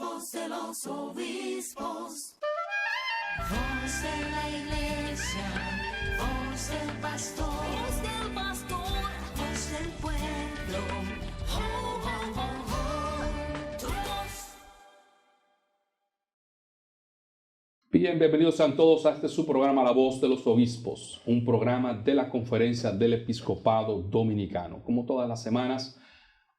voz de los obispos. Voz de la iglesia, voz del pastor, voz del pueblo. Oh, oh, oh, oh, tu voz. Bien, bienvenidos sean todos a este su programa La Voz de los Obispos, un programa de la Conferencia del Episcopado Dominicano. Como todas las semanas,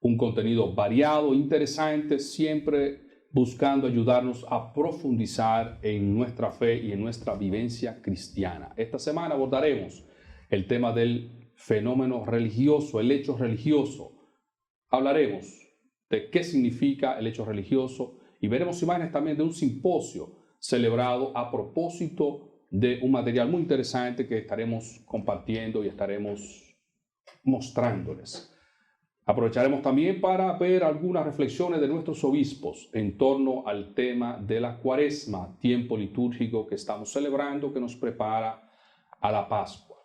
un contenido variado, interesante, siempre buscando ayudarnos a profundizar en nuestra fe y en nuestra vivencia cristiana. Esta semana abordaremos el tema del fenómeno religioso, el hecho religioso. Hablaremos de qué significa el hecho religioso y veremos imágenes también de un simposio celebrado a propósito de un material muy interesante que estaremos compartiendo y estaremos mostrándoles. Aprovecharemos también para ver algunas reflexiones de nuestros obispos en torno al tema de la Cuaresma, tiempo litúrgico que estamos celebrando, que nos prepara a la Pascua.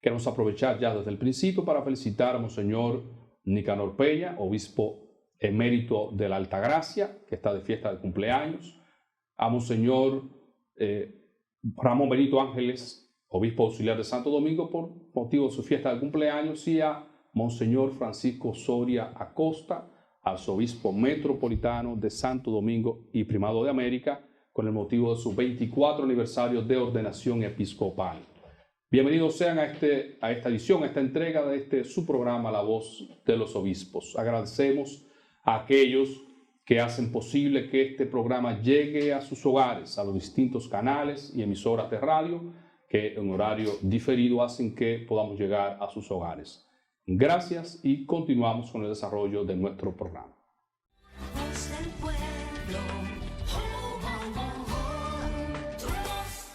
Queremos aprovechar ya desde el principio para felicitar a Monseñor Nicanor Peña, obispo emérito de la Altagracia, que está de fiesta de cumpleaños, a Monseñor Ramón Benito Ángeles, obispo auxiliar de Santo Domingo, por motivo de su fiesta de cumpleaños, y a Monseñor Francisco Soria Acosta, arzobispo metropolitano de Santo Domingo y Primado de América, con el motivo de su 24 aniversario de ordenación episcopal. Bienvenidos sean a esta edición, a esta entrega de su programa La Voz de los Obispos. Agradecemos a aquellos que hacen posible que este programa llegue a sus hogares, a los distintos canales y emisoras de radio que en horario diferido hacen que podamos llegar a sus hogares. Gracias y continuamos con el desarrollo de nuestro programa. Voz del pueblo. Oh, oh, oh, oh, tu voz.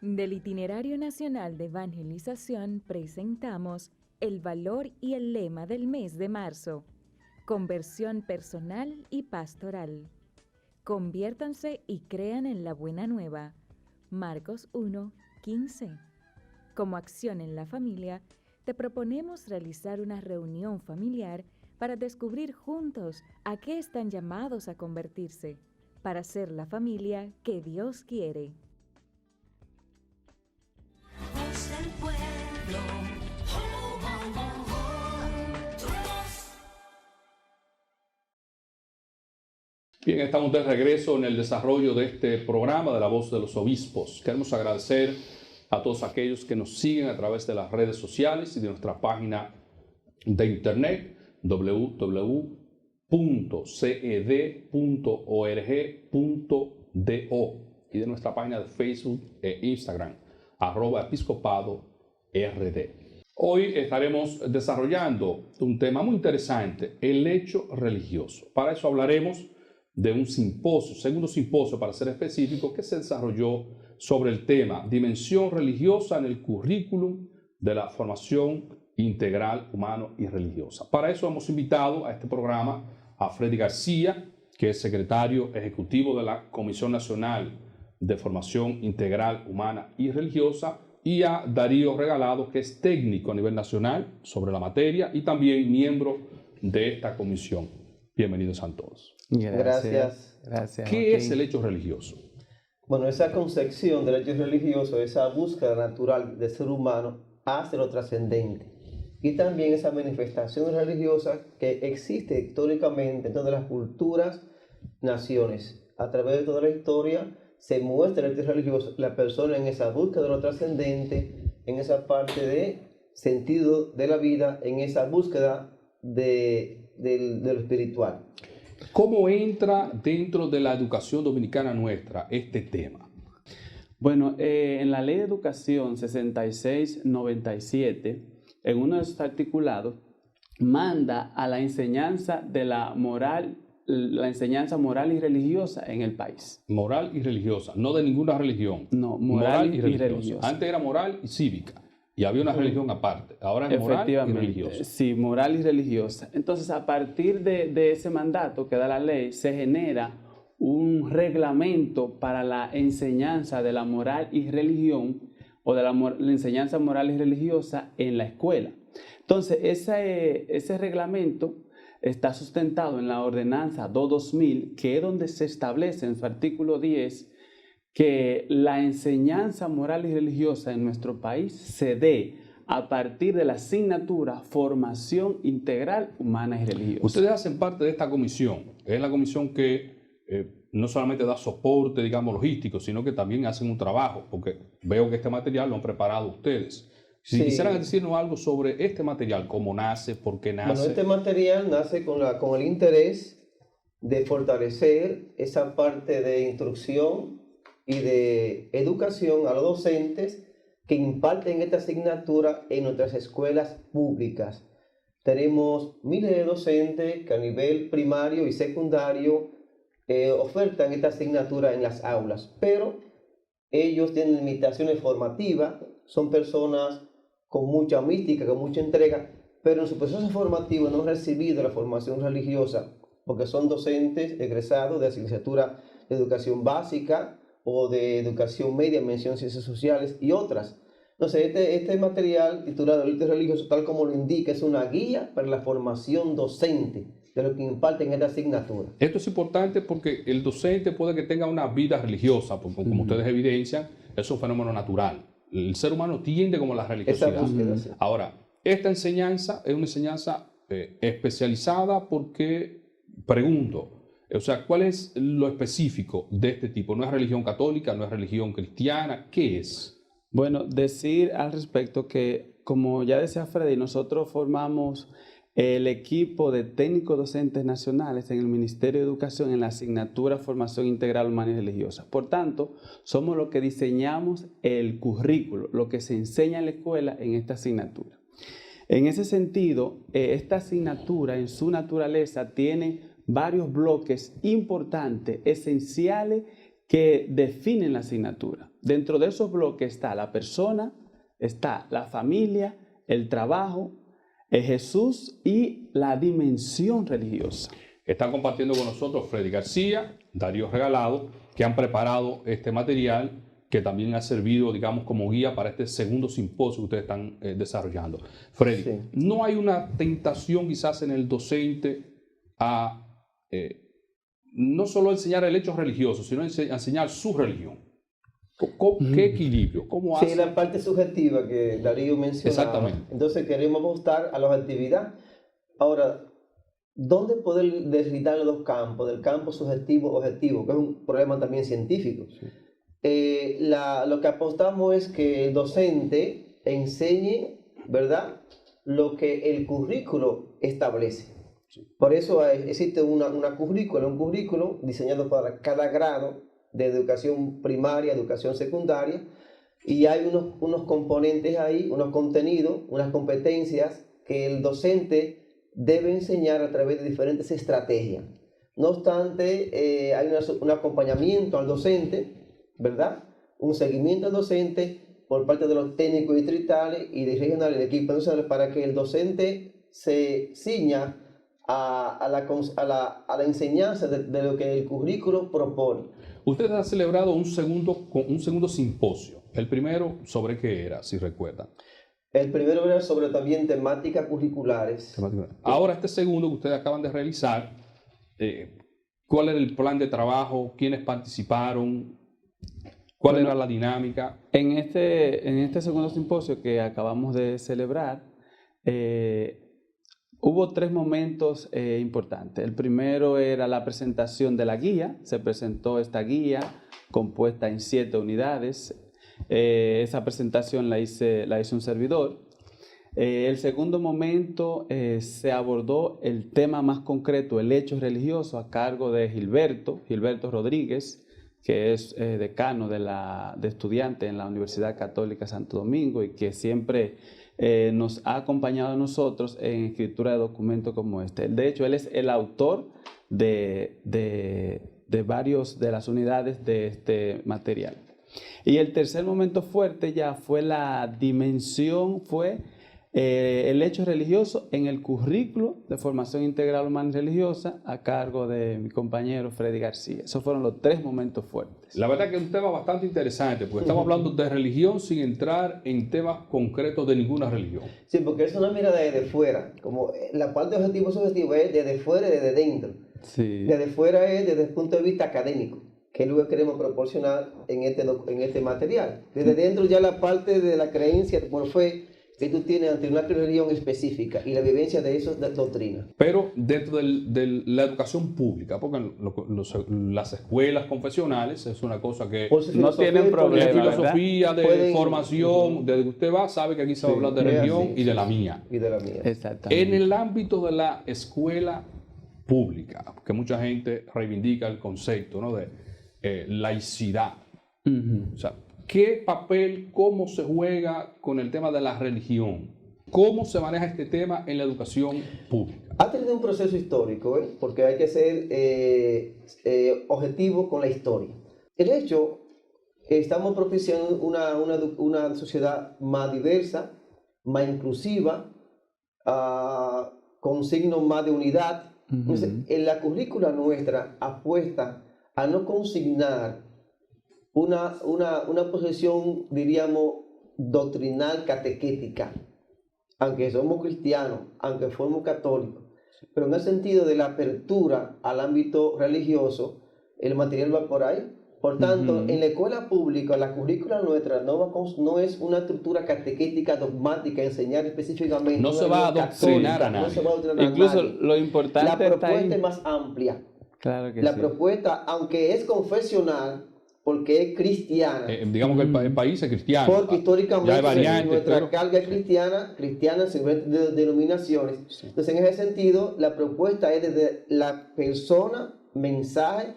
Del Itinerario Nacional de Evangelización presentamos el valor y el lema del mes de marzo: conversión personal y pastoral. Conviértanse y crean en la buena nueva. Marcos 1:15. Como acción en la familia, te proponemos realizar una reunión familiar para descubrir juntos a qué están llamados a convertirse, para ser la familia que Dios quiere. Voz del pueblo. Oh, oh, oh, oh, tu voz. Bien, estamos de regreso en el desarrollo de este programa de La Voz de los Obispos. Queremos agradecer a todos aquellos que nos siguen a través de las redes sociales y de nuestra página de internet www.ced.org.do y de nuestra página de Facebook e Instagram @episcopado rd. Hoy estaremos desarrollando un tema muy interesante, el hecho religioso. Para eso hablaremos de un simposio, segundo simposio para ser específico, que se desarrolló sobre el tema Dimensión religiosa en el currículum de la formación integral humano y religiosa. Para eso hemos invitado a este programa a Freddy García, que es secretario ejecutivo de la Comisión Nacional de Formación Integral Humana y Religiosa, y a Darío Regalado, que es técnico a nivel nacional sobre la materia y también miembro de esta comisión. Bienvenidos a todos. Gracias. ¿Qué es el hecho religioso? Bueno, esa concepción del hecho religioso, esa búsqueda natural del ser humano hacia lo trascendente. Y también esa manifestación religiosa que existe históricamente en todas las culturas, naciones. A través de toda la historia se muestra el hecho religioso, la persona en esa búsqueda de lo trascendente, en esa parte de sentido de la vida, en esa búsqueda de lo espiritual. ¿Cómo entra dentro de la educación dominicana nuestra este tema? Bueno, en la Ley de Educación 6697, en uno de sus articulados, manda a la enseñanza de la enseñanza moral y religiosa en el país. Moral y religiosa, no de ninguna religión. No, moral y religiosa. Antes era moral y cívica. Y había una religión aparte. Ahora es moral y religiosa. Sí, moral y religiosa. Entonces, a partir de ese mandato que da la ley, se genera un reglamento para la enseñanza de la moral y religión, o de la enseñanza moral y religiosa en la escuela. Entonces, ese reglamento está sustentado en la ordenanza 2-2000, que es donde se establece en su artículo 10 que la enseñanza moral y religiosa en nuestro país se dé a partir de la asignatura Formación Integral Humana y Religiosa. Ustedes hacen parte de esta comisión. Es la comisión que no solamente da soporte, digamos, logístico, sino que también hacen un trabajo, porque veo que este material lo han preparado ustedes. Si Sí. quisieran decirnos algo sobre este material, cómo nace, por qué nace. Bueno, este material nace con el interés de fortalecer esa parte de instrucción y de educación a los docentes que imparten esta asignatura en nuestras escuelas públicas. Tenemos miles de docentes que a nivel primario y secundario ofertan esta asignatura en las aulas, pero ellos tienen limitaciones formativas, son personas con mucha mística, con mucha entrega, pero en su proceso formativo no han recibido la formación religiosa, porque son docentes egresados de la licenciatura de educación básica o de educación media, mención ciencias sociales y otras. Entonces, este material titulado El Rito Religioso, tal como lo indica, es una guía para la formación docente de lo que imparten esta asignatura. Esto es importante porque el docente puede que tenga una vida religiosa, porque como ustedes evidencian, es un fenómeno natural. El ser humano tiende como a la Esa religiosidad. búsqueda, sí. Ahora, esta enseñanza es una enseñanza especializada porque, pregunto, o sea, ¿cuál es lo específico de este tipo? ¿No es religión católica? ¿No es religión cristiana? ¿Qué es? Bueno, decir al respecto que, como ya decía Freddy, nosotros formamos el equipo de técnicos docentes nacionales en el Ministerio de Educación en la asignatura Formación Integral Humana y Religiosa. Por tanto, somos los que diseñamos el currículo, lo que se enseña en la escuela en esta asignatura. En ese sentido, esta asignatura en su naturaleza tiene varios bloques importantes, esenciales, que definen la asignatura. Dentro de esos bloques está la persona, está la familia, el trabajo, Jesús y la dimensión religiosa. Están compartiendo con nosotros Freddy García, Darío Regalado, que han preparado este material que también ha servido, digamos, como guía para este segundo simposio que ustedes están desarrollando. Freddy, Sí. ¿no hay una tentación quizás en el docente a no solo enseñar el hecho religioso, sino enseñar su religión? ¿Qué equilibrio? ¿Cómo Sí, hace? la parte subjetiva que Darío mencionaba. Exactamente. Entonces queremos apostar a la objetividad. Ahora, ¿dónde poder desligar los dos campos? Del campo subjetivo-objetivo, que es un problema también científico. Lo que apostamos es que el docente enseñe, ¿verdad?, lo que el currículo establece. Por eso existe un currículo diseñado para cada grado de educación primaria, educación secundaria, y hay unos componentes ahí, unos contenidos, unas competencias que el docente debe enseñar a través de diferentes estrategias. No obstante, hay un acompañamiento al docente, ¿verdad? Un seguimiento al docente por parte de los técnicos distritales y de regionales, de equipos nacionales, para que el docente se ciña a la enseñanza de lo que el currículo propone. Ustedes han celebrado un segundo simposio. El primero, ¿sobre qué era, si recuerdan? El primero era sobre también temáticas curriculares. Ahora, este segundo que ustedes acaban de realizar, ¿cuál era el plan de trabajo? ¿Quiénes participaron? ¿Cuál era la dinámica? En este segundo simposio que acabamos de celebrar, hubo 3 momentos importantes. El primero era la presentación de la guía. Se presentó esta guía compuesta en 7 unidades. Esa presentación la hizo un servidor. El segundo momento se abordó el tema más concreto, el hecho religioso, a cargo de Gilberto Rodríguez, que es decano de estudiantes en la Universidad Católica Santo Domingo y que siempre nos ha acompañado a nosotros en escritura de documentos como este. De hecho, él es el autor de varios de las unidades de este material. Y el tercer momento fuerte ya fue la dimensión, fue el hecho religioso en el currículo de formación integral humana y religiosa a cargo de mi compañero Freddy García. Esos fueron los 3 momentos fuertes. La verdad que es un tema bastante interesante, porque estamos hablando de religión sin entrar en temas concretos de ninguna religión. Sí, porque es una mirada desde fuera, como la parte objetivo-subjetivo es desde fuera y desde dentro. Sí. Desde fuera es desde el punto de vista académico, que es lo que queremos proporcionar en este material. Desde dentro ya la parte de la creencia por fe que tú tienes ante una religión específica y la vivencia de esas doctrinas. Pero dentro de la educación pública, porque las escuelas confesionales es una cosa que Por su No filosofía tienen y por- problema, de ¿verdad? filosofía, de Pueden- formación, desde que usted va, sabe que aquí se va a hablar de es religión así, y de sí, la sí. mía. Y de la mía. Exactamente. En el ámbito de la escuela pública, que mucha gente reivindica el concepto, ¿no?, de laicidad. Ujú. O sea, ¿qué papel, cómo se juega con el tema de la religión? ¿Cómo se maneja este tema en la educación pública? Ha tenido un proceso histórico, porque hay que ser objetivo con la historia. El hecho, estamos propiciando una sociedad más diversa, más inclusiva, con signos más de unidad. Entonces, en la currícula nuestra apuesta a no consignar una posición, diríamos, doctrinal catequética, aunque somos cristianos, aunque fuimos católicos, pero en el sentido de la apertura al ámbito religioso, el material va por ahí. Por tanto, en la escuela pública, la currícula nuestra no es una estructura catequética dogmática, enseñar específicamente. No una se va a religión adoctrinar católica, a nadie. No se va a adoctrinar Incluso a nadie. lo importante La está ahí. propuesta es más amplia. Claro que La sí. propuesta, aunque es confesional, porque es cristiana, Digamos que el país es cristiano. porque históricamente Ya hay variantes, nuestra pero- carga es cristiana según denominaciones. Entonces, en ese sentido, la propuesta es desde la persona, mensaje,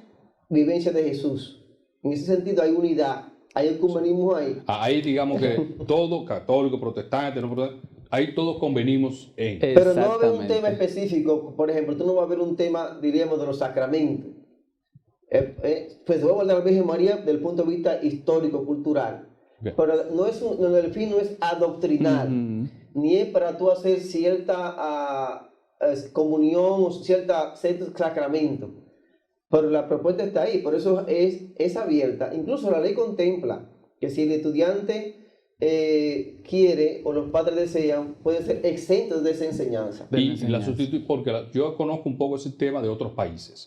vivencia de Jesús. En ese sentido hay unidad, hay ecumenismo ahí. Ahí digamos que todo, católico, protestante, no protestante, ahí todos convenimos en. Pero no va a haber un Exactamente. tema específico, por ejemplo, tú no vas a ver un tema, diríamos, de los sacramentos. Pues se va a hablar de la Virgen María desde el punto de vista histórico-cultural. Bien. Pero el fin no es adoctrinar, Ujú. ni es para tú hacer cierta comunión o cierto sacramento. Pero la propuesta está ahí, por eso es abierta. Incluso la ley contempla que si el estudiante quiere o los padres desean, puede ser exento de esa enseñanza. de la Y la enseñanza. sustituir, porque yo conozco un poco ese tema de otros países,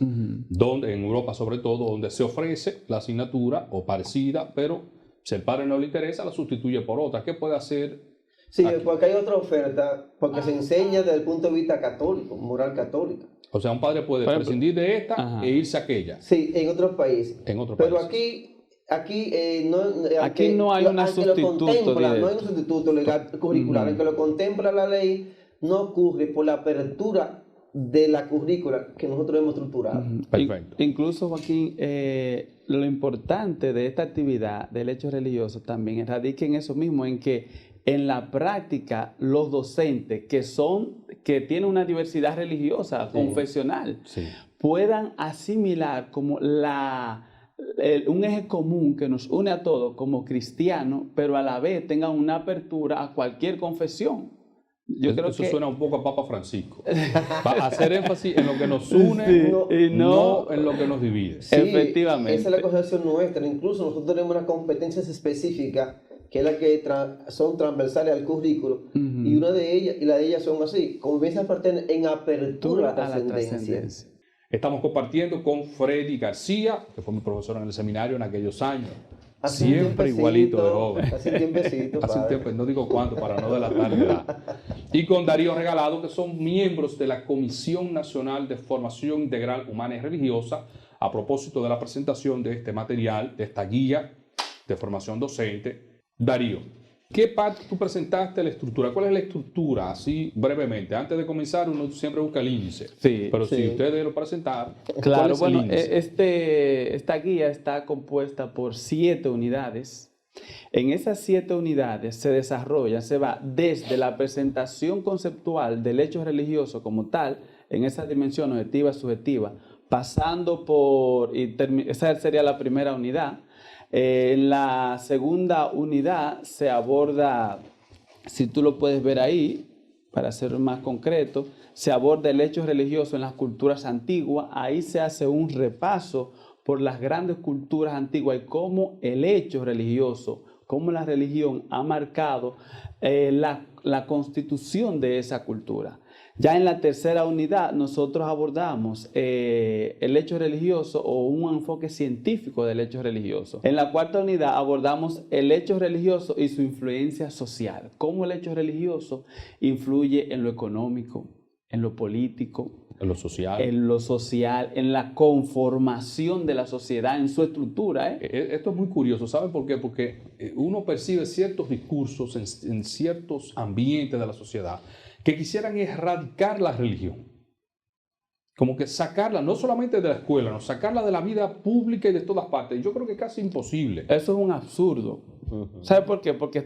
donde en Europa sobre todo, donde se ofrece la asignatura o parecida, pero si el padre no le interesa, la sustituye por otra. ¿Qué puede hacer? Sí, Aquí. porque hay otra oferta, porque se enseña desde el punto de vista católico, moral católica. O sea, un padre puede Por ejemplo, prescindir de esta ajá. e irse a aquella. Sí, en otros países. En otros Pero países. aquí no, Aquí no hay un aunque lo sustituto contempla, directo. no hay un sustituto legal curricular, aunque lo contempla la ley, no ocurre por la apertura de la currícula que nosotros hemos estructurado. Perfecto. Incluso, Joaquín, lo importante de esta actividad del hecho religioso también radica en eso mismo, en que en la práctica los docentes que tienen una diversidad religiosa, confesional, Sí. puedan asimilar como un eje común que nos une a todos como cristianos, pero a la vez tengan una apertura a cualquier confesión. Yo creo Eso que suena un poco a Papa Francisco. Va a hacer énfasis en lo que nos une, Sí, y no en lo que nos divide. Sí, Efectivamente. Esa es la concepción nuestra. Incluso nosotros tenemos unas competencias específicas que es la que son transversales al currículo, y una de ellas, y la de ellas son así, convivencia fraterna en apertura a la trascendencia. Estamos compartiendo con Freddy García, que fue mi profesor en el seminario en aquellos años. Hace un Siempre tiempecito, igualito de joven. Hace un tiempecito, Hace un padre. tiempo, no digo cuánto para no delatar la edad. Y con Darío Regalado, que son miembros de la Comisión Nacional de Formación Integral Humana y Religiosa, a propósito de la presentación de este material, de esta guía de formación docente. Darío, ¿qué parte tú presentaste la estructura? ¿Cuál es la estructura? Así brevemente. Antes de comenzar, uno siempre busca el índice. Sí, Pero sí. si ustedes lo presentaron, ¿cuál claro, es el bueno, índice? esta guía está compuesta por 7 unidades. En esas 7 unidades se va desde la presentación conceptual del hecho religioso como tal, en esa dimensión objetiva, subjetiva, pasando por, esa sería la primera unidad. En la segunda unidad se aborda si tú lo puedes ver ahí, para ser más concreto, se aborda el hecho religioso en las culturas antiguas. Ahí se hace un repaso por las grandes culturas antiguas y cómo el hecho religioso, cómo la religión ha marcado la constitución de esa cultura. Ya en la tercera unidad nosotros abordamos el hecho religioso o un enfoque científico del hecho religioso. En la cuarta unidad abordamos el hecho religioso y su influencia social. Cómo el hecho religioso influye en lo económico, en lo político, En lo social. en la conformación de la sociedad, en su estructura. Esto es muy curioso, ¿saben por qué? Porque uno percibe ciertos discursos en ciertos ambientes de la sociedad que quisieran erradicar la religión. Como que sacarla, no solamente de la escuela, no, sacarla de la vida pública y de todas partes. Yo creo que es casi imposible. Eso es un absurdo. ¿Sabe por qué? Porque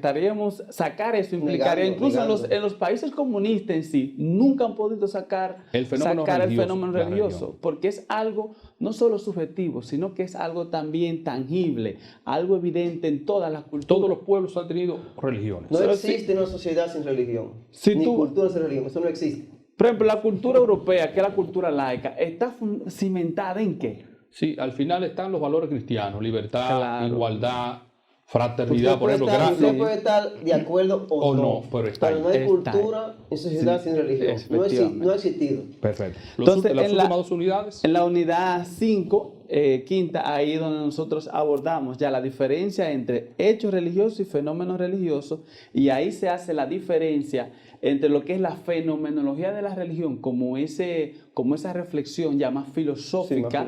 sacar eso implicaría, incluso en los países comunistas en sí, nunca han podido sacar el fenómeno religioso, porque es algo no solo subjetivo, sino que es algo también tangible, algo evidente en todas las culturas. Todos los pueblos han tenido religiones. No existe una sociedad sin religión, ni cultura sin religión, eso no existe. Por ejemplo, la cultura europea, que es la cultura laica, ¿está cimentada en qué? Sí, al final están los valores cristianos, libertad, Claro. igualdad, fraternidad, por ejemplo. Usted puede estar de acuerdo o no, pero está no hay ahí. cultura en sociedad sin religión. No ha existido. Perfecto. Entonces, Las últimas dos unidades. En la unidad 5, quinta, ahí donde nosotros abordamos ya la diferencia entre hechos religiosos y fenómenos religiosos, y ahí se hace la diferencia entre lo que es la fenomenología de la religión como esa reflexión ya más filosófica,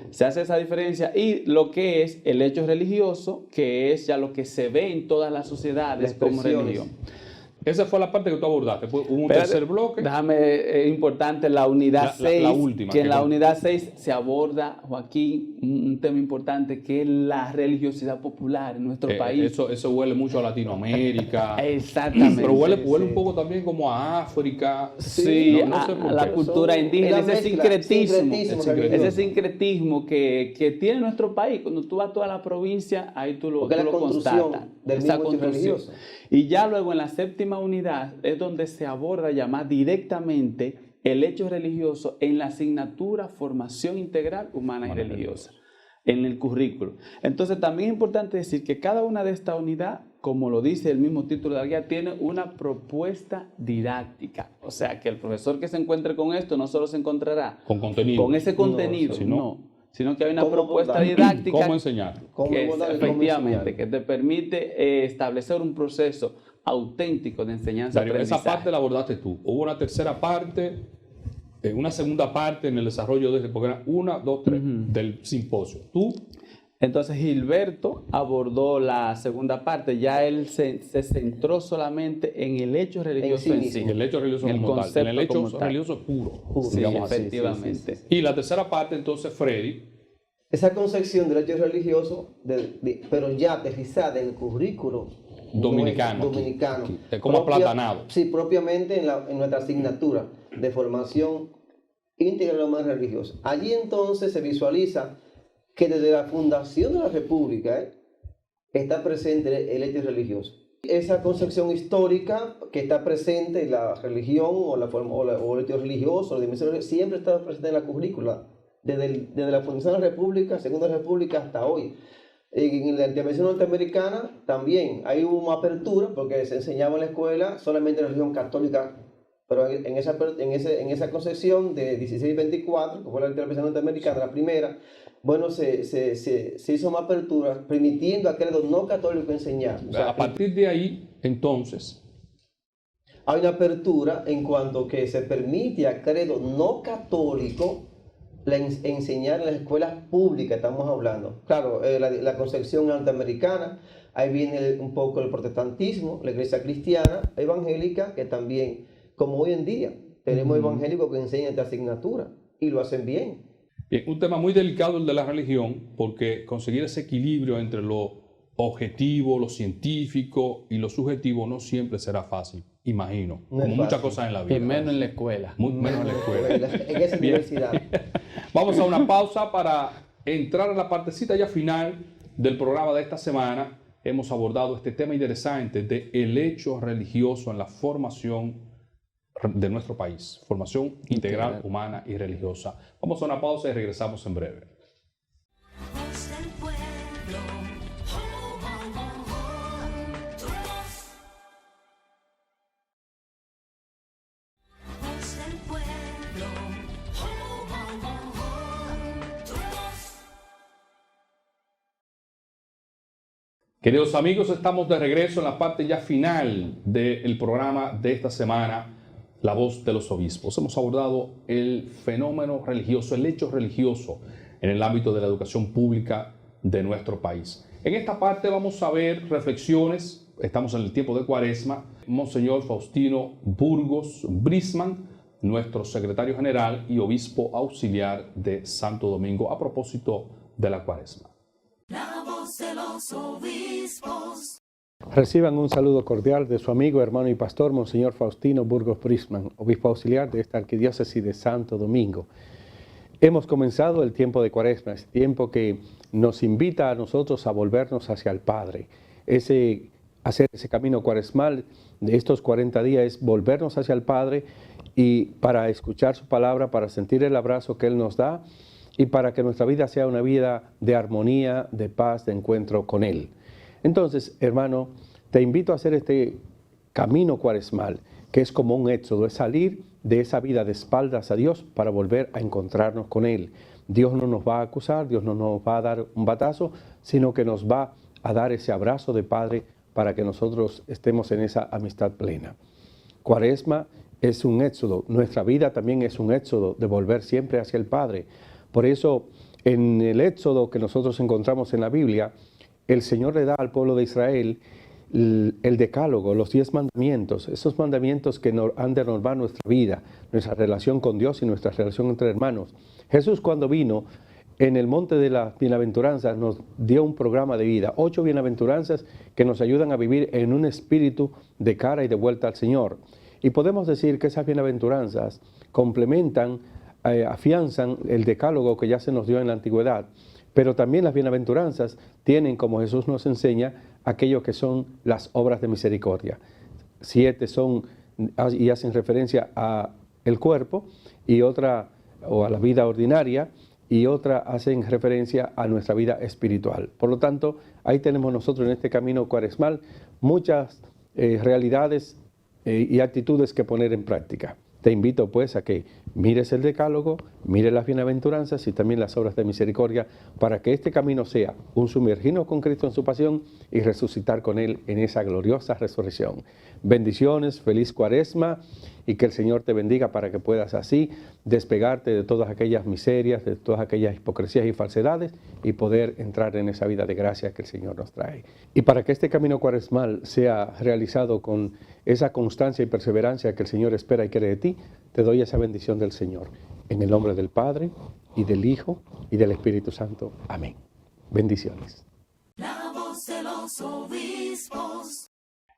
se hace esa diferencia, y lo que es el hecho religioso, que es ya lo que se ve en todas las sociedades como religión. Esa fue la parte que tú abordaste. Hubo un tercer bloque. Déjame, importante, la unidad 6, la última, que en la unidad 6 se aborda, Joaquín, un tema importante, que es la religiosidad popular en nuestro país. Eso huele mucho a Latinoamérica. Exactamente. Pero huele un poco también como a África. Sí, no sé por a la qué. cultura indígena, ese sincretismo sincretismo que tiene nuestro país. Cuando tú vas a toda la provincia, ahí tú lo constatas. Del mismo hecho religioso. Y ya luego en la séptima unidad es donde se aborda ya más directamente el hecho religioso en la asignatura Formación Integral Humana y Religiosa, en el currículo. Entonces también es importante decir que cada una de estas unidades, como lo dice el mismo título de la guía, tiene una propuesta didáctica. O sea, que el profesor que se encuentre con esto no solo se encontrará con contenido, con ese contenido, sino que hay una propuesta didáctica. ¿Cómo enseñar? Efectivamente, que te permite establecer un proceso auténtico de enseñanza-aprendizaje. Esa parte la abordaste tú. Hubo una tercera parte, una segunda parte en el desarrollo de ese programa, 1, 2, 3, del simposio. Tú. Entonces Gilberto abordó la segunda parte, ya él se centró solamente en el hecho religioso en sí. El hecho religioso como tal. En el hecho religioso puro. Sí, efectivamente. Sí. Y la tercera parte, entonces, Freddy. Esa concepción del hecho religioso, pero ya aterrizada en el currículo dominicano. Como aplatanado. Sí, propiamente en nuestra asignatura de formación integral humana religiosa. Allí entonces se visualiza que desde la fundación de la República está presente el hecho religioso. Esa concepción histórica que está presente en la religión o el hecho religioso, la dimensión religiosa, siempre está presente en la currícula, desde la fundación de la República, Segunda República hasta hoy. En la dimensión norteamericana también hay una apertura, porque se enseñaba en la escuela solamente la religión católica, pero en esa concepción de 1624, que fue la intervención norteamericana, la primera, bueno, se hizo una apertura permitiendo a credo no católico enseñar. O sea, a partir de ahí, entonces, hay una apertura en cuanto que se permite a credo no católico enseñar en las escuelas públicas, estamos hablando. Claro, la concepción norteamericana, ahí viene un poco el protestantismo, la iglesia cristiana, evangélica, que también, como hoy en día, tenemos evangélicos que enseñan esta asignatura y lo hacen bien. Bien, un tema muy delicado el de la religión, porque conseguir ese equilibrio entre lo objetivo, lo científico y lo subjetivo no siempre será fácil, imagino, No es como muchas fácil. cosas en la vida. Y menos en la escuela. Menos en la escuela. En esa universidad. Vamos a una pausa para entrar a la partecita ya final del programa de esta semana, hemos abordado este tema interesante de el hecho religioso en la formación de nuestro país, formación integral, humana y religiosa. Vamos a una pausa y regresamos en breve. Voz del pueblo, oh, oh, oh, oh. Tu voz. Voz del pueblo, oh, oh, oh, oh. Tu voz. Queridos amigos, estamos de regreso en la parte ya final del programa de esta semana, La Voz de los Obispos. Hemos abordado el fenómeno religioso, el hecho religioso en el ámbito de la educación pública de nuestro país. En esta parte vamos a ver reflexiones, estamos en el tiempo de Cuaresma, Monseñor Faustino Burgos Brisman, nuestro secretario general y obispo auxiliar de Santo Domingo, a propósito de la Cuaresma. La voz de los obispos. Reciban un saludo cordial de su amigo, hermano y pastor, Monseñor Faustino Burgos Brisman, obispo auxiliar de esta arquidiócesis de Santo Domingo. Hemos comenzado el tiempo de Cuaresma, es tiempo que nos invita a nosotros a volvernos hacia el Padre. Hacer ese camino cuaresmal de estos 40 días es volvernos hacia el Padre y para escuchar su palabra, para sentir el abrazo que Él nos da y para que nuestra vida sea una vida de armonía, de paz, de encuentro con Él. Entonces, hermano, te invito a hacer este camino cuaresmal, que es como un éxodo, es salir de esa vida de espaldas a Dios para volver a encontrarnos con Él. Dios no nos va a acusar, Dios no nos va a dar un batazo, sino que nos va a dar ese abrazo de Padre para que nosotros estemos en esa amistad plena. Cuaresma es un éxodo, nuestra vida también es un éxodo de volver siempre hacia el Padre. Por eso, en el éxodo que nosotros encontramos en la Biblia, el Señor le da al pueblo de Israel el decálogo, los 10 mandamientos, esos mandamientos que han de normar nuestra vida, nuestra relación con Dios y nuestra relación entre hermanos. Jesús, cuando vino en el monte de las bienaventuranzas, nos dio un programa de vida, 8 bienaventuranzas que nos ayudan a vivir en un espíritu de cara y de vuelta al Señor. Y podemos decir que esas bienaventuranzas complementan, afianzan el decálogo que ya se nos dio en la antigüedad. Pero también las bienaventuranzas tienen, como Jesús nos enseña, aquello que son las obras de misericordia. 7 son y hacen referencia a el cuerpo, y otra, o a la vida ordinaria, y otra hacen referencia a nuestra vida espiritual. Por lo tanto, ahí tenemos nosotros en este camino cuaresmal muchas realidades y actitudes que poner en práctica. Te invito pues a que mires el decálogo, mires las bienaventuranzas y también las obras de misericordia para que este camino sea un sumergirnos con Cristo en su pasión y resucitar con Él en esa gloriosa resurrección. Bendiciones, feliz Cuaresma y que el Señor te bendiga para que puedas así despegarte de todas aquellas miserias, de todas aquellas hipocresías y falsedades y poder entrar en esa vida de gracia que el Señor nos trae. Y para que este camino cuaresmal sea realizado con esa constancia y perseverancia que el Señor espera y quiere de ti, te doy esa bendición del Señor. En el nombre del Padre, y del Hijo, y del Espíritu Santo. Amén. Bendiciones. La voz de los obispos.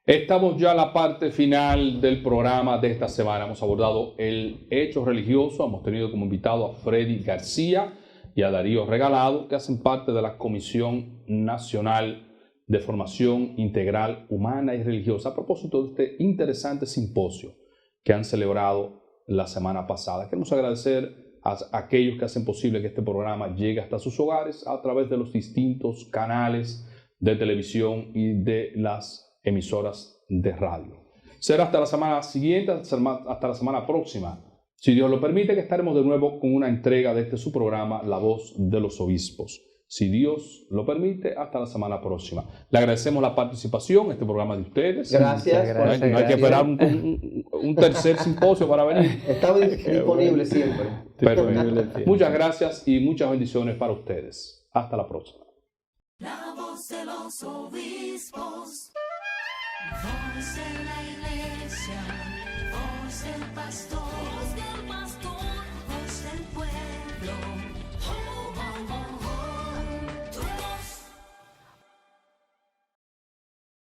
Estamos ya en la parte final del programa de esta semana. Hemos abordado el hecho religioso. Hemos tenido como invitado a Freddy García y a Darío Regalado, que hacen parte de la Comisión Nacional de Formación Integral Humana y Religiosa, a propósito de este interesante simposio que han celebrado la semana pasada. Queremos agradecer a aquellos que hacen posible que este programa llegue hasta sus hogares a través de los distintos canales de televisión y de las emisoras de radio. Será hasta la semana siguiente, hasta la semana próxima, si Dios lo permite, que estaremos de nuevo con una entrega de este su programa, La Voz de los Obispos. Si Dios lo permite, hasta la semana próxima. Le agradecemos la participación en este programa de ustedes. Gracias. No hay que esperar un tercer simposio para venir. Estamos disponibles siempre. Perfecto. Muchas gracias y muchas bendiciones para ustedes. Hasta la próxima. La voz de los obispos. Voz de la iglesia.